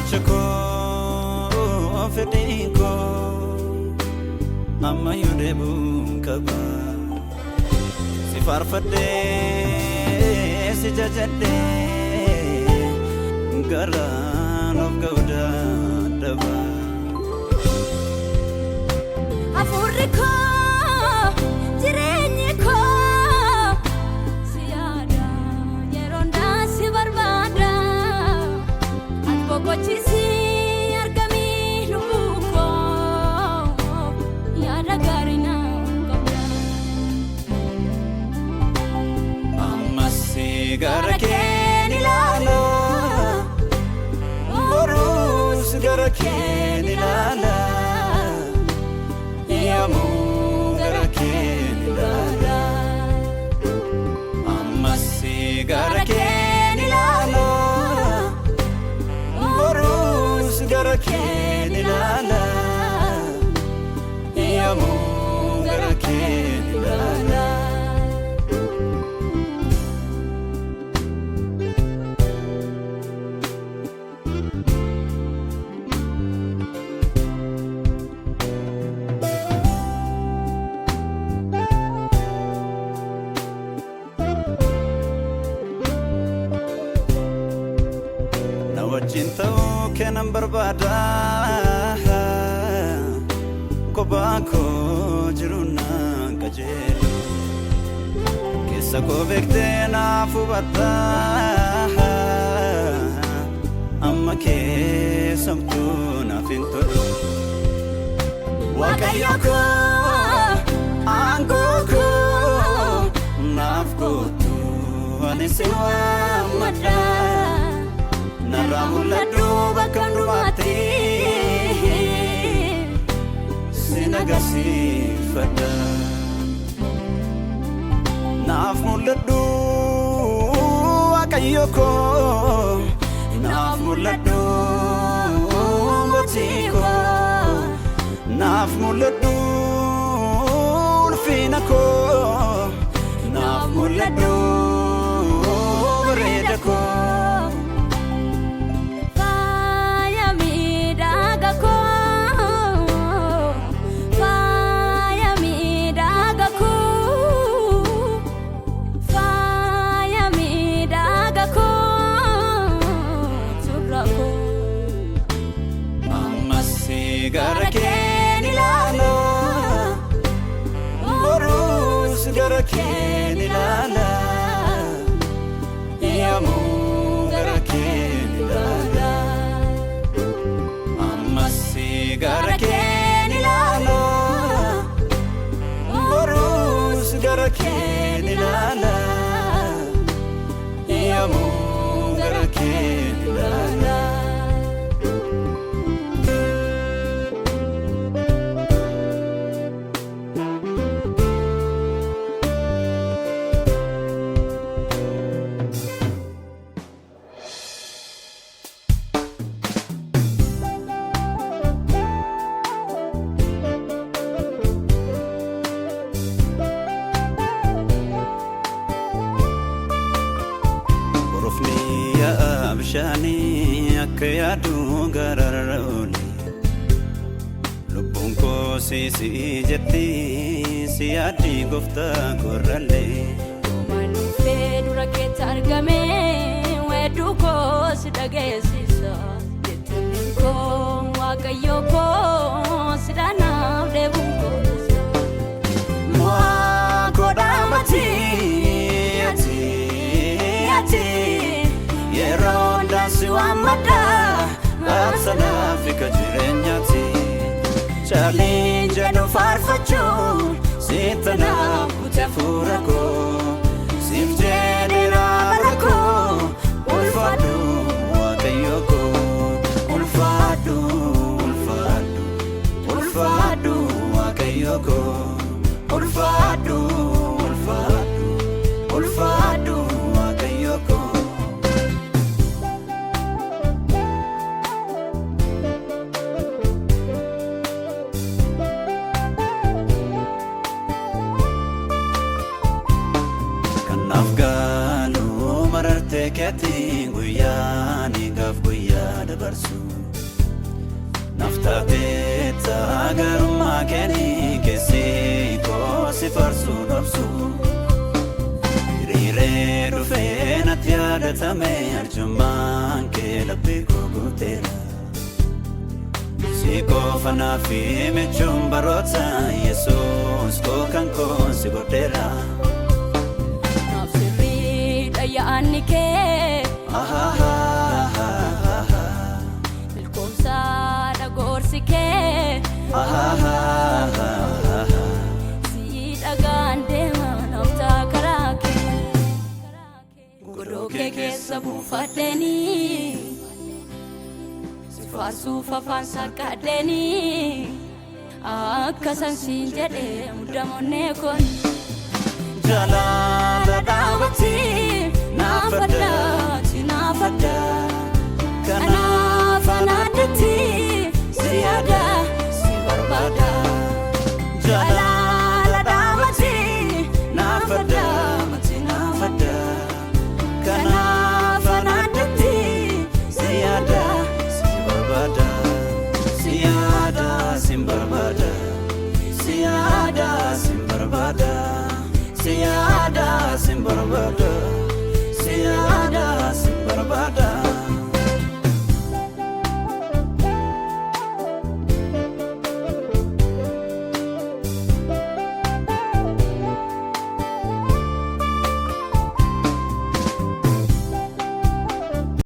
Ilaalchako fedhiinko amma yoo deebi'uun qaba si faarfadhee si jajadhee garaan of ga'uu dadhaba. Hafuurri koo jireenyi koo si yaada yeroo hundaa si barbaada ati boqochiisi argamii lubbuu koo yaada gaarii naaf qabda. Ammas gara kee ilaala boruus gara kee ilaala. Gara kee ilaala ammas gara kee ilaala boruus gara kee ilaala gara kee ilaala. Wajjin ta'uu keenan barbaada kophaa koo jiru naan qajeelu keessa koo beektee naaf hubatta amma keessamtuu naaf hin tolu. Waaqayyo koo aangoo koo naaf gootu ani si waammadha. Naramuladhu bakka hundumaatti sin agarsiifadha. Naaf mul'adhu Waaqayyo koo naaf mul'adhu mootii koo naaf mul'adhu ulfina koo naaf mul'adhu bareeda koo. Gara kee ilaala boruus gara kee ilaala gara kee ilaala ammas gara kee ilaala boruus gara kee ilaala gara kee ilaala. Abshani akka yaadu gararraa'ooli lubbuun koo si jetti si yaaddi gooftaa korrallee. Manuu fee dura keetti argame weedduu koo si dhageessisa jettuun koo Waaqayyo koo si dhaanaaf deebuun koo mo'aa godhaamati ati yeroo dansi waammadha absanaaf ika jireenyaati challenge nu faarfachuun sittanaaf kutee fuula koo siif jedheera bara koo ulfaadhu Waaqayyo koo ulfaadhu Waaqayyo koo ulfaadhu Waaqayyo koo. Kanaaf gaalu mararte keetiin guyyaa ni gaaf guyyaa. dabarsu naftate tagarummaa keenii keessi koosi farsu nobsu hiriiree dhufee natti yaadatame arjummaan kee laphee koo guuteera si qofa naaf michuun baroota Yesuus koo kan koo si godheera naaf sirriidha yaadni kee bilkoomsaadha gorsi kee si dhagaan deema naaftaa karaa kee godoo kee keessa buufadheenii si faarsuuf afaan saqqadheenii akkasan siin jedhee muddamoonnee kun jaalala dhaabatti naafaddaati naafadda kanaaf anaadatti si yaada si barbaada jaalala dhaabatti naafaddaati naafadda kanaaf anaadatti si yaada si barbaada si yaada si barbaada si yaada si barbaada si yaada si barbaada